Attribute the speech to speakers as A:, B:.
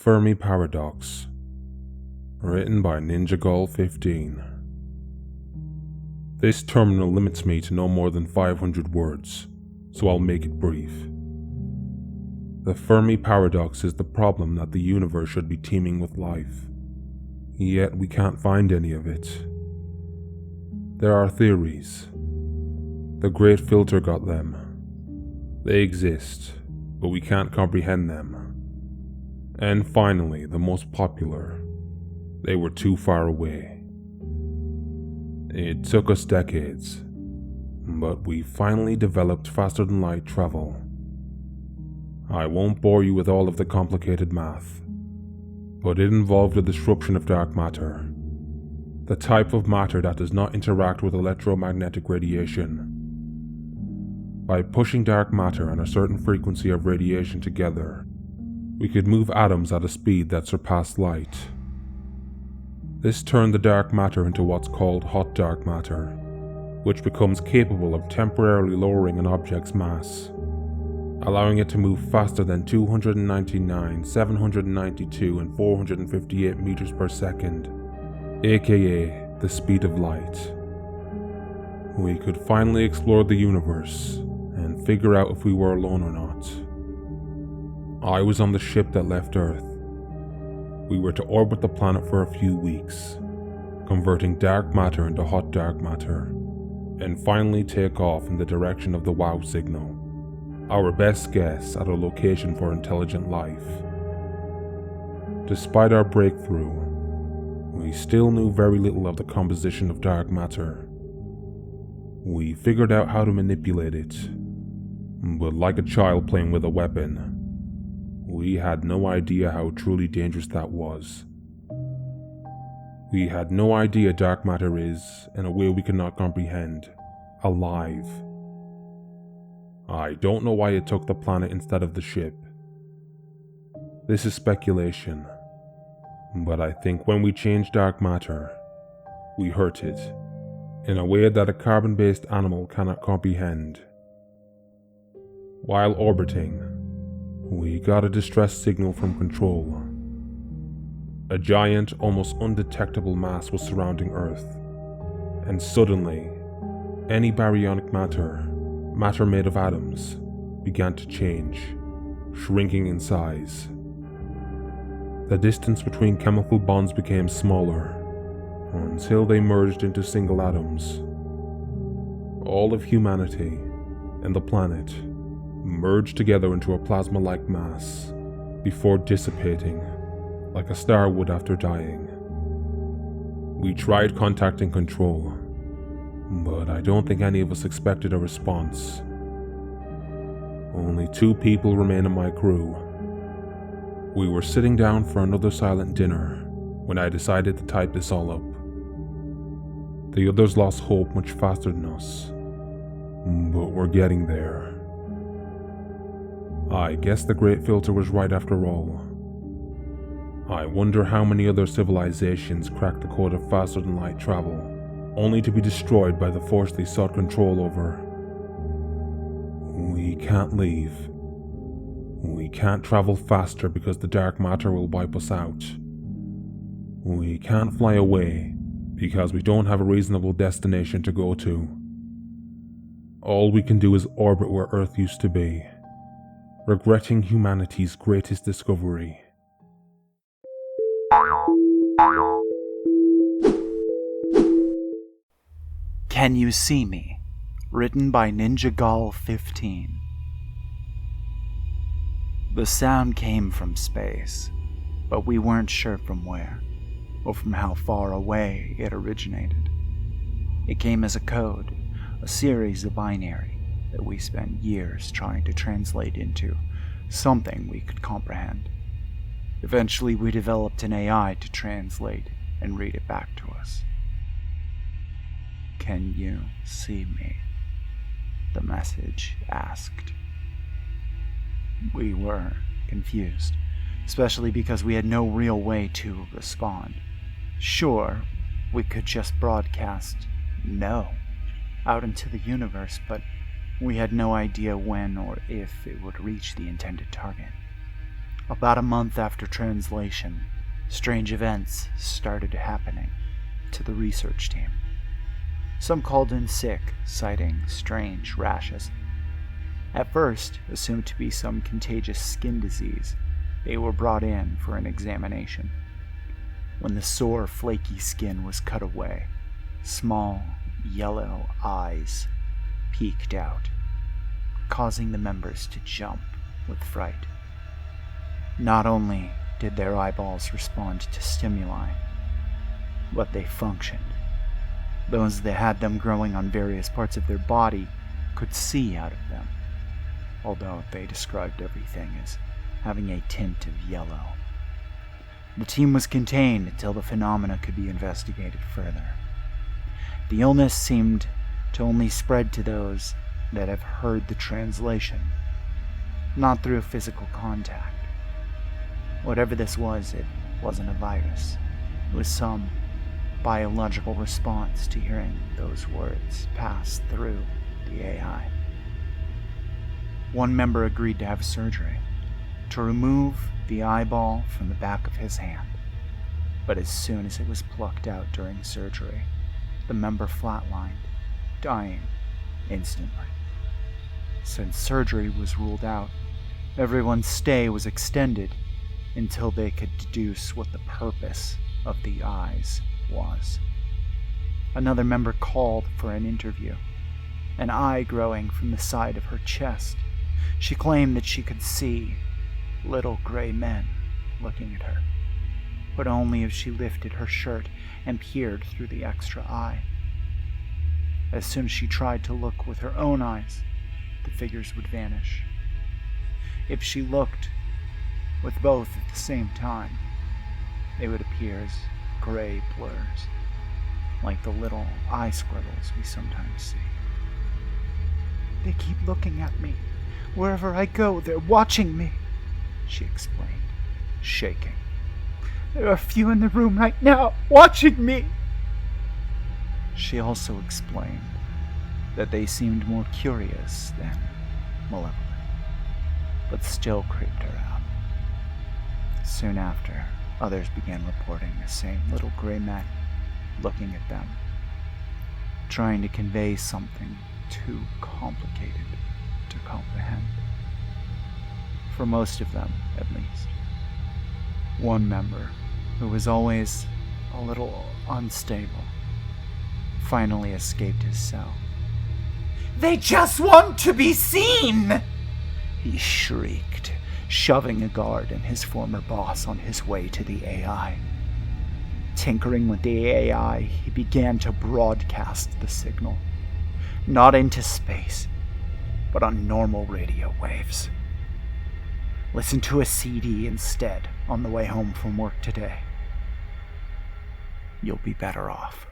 A: The Fermi Paradox, written by NinjaGull15. This terminal limits me to no more than 500 words, so I'll make it brief. The Fermi Paradox is the problem that the universe should be teeming with life, yet we can't find any of it. There are theories. The Great Filter got them. They exist, but we can't comprehend them. And finally, the most popular. They were too far away. It took us decades, but we finally developed faster than light travel. I won't bore you with all of the complicated math, but it involved a disruption of dark matter, the type of matter that does not interact with electromagnetic radiation. By pushing dark matter and a certain frequency of radiation together, we could move atoms at a speed that surpassed light. This turned the dark matter into what's called hot dark matter, which becomes capable of temporarily lowering an object's mass, allowing it to move faster than 299, 792, and 458 meters per second, aka the speed of light. We could finally explore the universe and figure out if we were alone or not. I was on the ship that left Earth. We were to orbit the planet for a few weeks, converting dark matter into hot dark matter, and finally take off in the direction of the Wow signal, our best guess at a location for intelligent life. Despite our breakthrough, we still knew very little of the composition of dark matter. We figured out how to manipulate it, but like a child playing with a weapon, we had no idea how truly dangerous that was. We had no idea dark matter is, in a way we cannot comprehend, alive. I don't know why it took the planet instead of the ship. This is speculation, but I think when we changed dark matter, we hurt it, in a way that a carbon-based animal cannot comprehend. While orbiting, we got a distress signal from Control. A giant, almost undetectable mass was surrounding Earth, and suddenly, any baryonic matter made of atoms, began to change, shrinking in size. The distance between chemical bonds became smaller, until they merged into single atoms. All of humanity and the planet merged together into a plasma-like mass, before dissipating, like a star would after dying. We tried contacting Control, but I don't think any of us expected a response. Only 2 people remain in my crew. We were sitting down for another silent dinner when I decided to type this all up. The others lost hope much faster than us, but we're getting there. I guess the Great Filter was right after all. I wonder how many other civilizations cracked the code of faster than light travel, only to be destroyed by the force they sought control over. We can't leave. We can't travel faster because the dark matter will wipe us out. We can't fly away because we don't have a reasonable destination to go to. All we can do is orbit where Earth used to be, regretting humanity's greatest discovery.
B: Can You See Me? Written by NinjaGull15. The sound came from space, but we weren't sure from where, or from how far away it originated. It came as a code, a series of binary that we spent years trying to translate into something we could comprehend. Eventually, we developed an AI to translate and read it back to us. Can you see me? The message asked. We were confused, especially because we had no real way to respond. Sure, we could just broadcast no out into the universe, but we had no idea when or if it would reach the intended target. About a month after translation, strange events started happening to the research team. Some called in sick, citing strange rashes. At first, assumed to be some contagious skin disease, they were brought in for an examination. When the sore, flaky skin was cut away, small, yellow eyes peeked out, causing the members to jump with fright. Not only did their eyeballs respond to stimuli, but they functioned. Those that had them growing on various parts of their body could see out of them, although they described everything as having a tint of yellow. The team was contained until the phenomena could be investigated further. The illness seemed to only spread to those that have heard the translation, not through physical contact. Whatever this was, it wasn't a virus. It was some biological response to hearing those words pass through the AI. One member agreed to have surgery to remove the eyeball from the back of his hand, but as soon as it was plucked out during surgery, the member flatlined, dying instantly. Since surgery was ruled out, everyone's stay was extended until they could deduce what the purpose of the eyes was. Another member called for an interview, an eye growing from the side of her chest. She claimed that she could see little gray men looking at her, but only if she lifted her shirt and peered through the extra eye. As soon as she tried to look with her own eyes, the figures would vanish. If she looked with both at the same time, they would appear as gray blurs, like the little eye squiggles we sometimes see. "They keep looking at me. Wherever I go, they're watching me," she explained, shaking. "There are a few in the room right now, watching me." She also explained that they seemed more curious than malevolent, but still creeped her out. Soon after, others began reporting the same little gray men looking at them, trying to convey something too complicated to comprehend. For most of them, at least. One member, who was always a little unstable, finally escaped his cell. "They just want to be seen!" he shrieked, shoving a guard and his former boss on his way to the AI. Tinkering with the AI, he began to broadcast the signal, not into space, but on normal radio waves. Listen to a CD instead on the way home from work today. You'll be better off.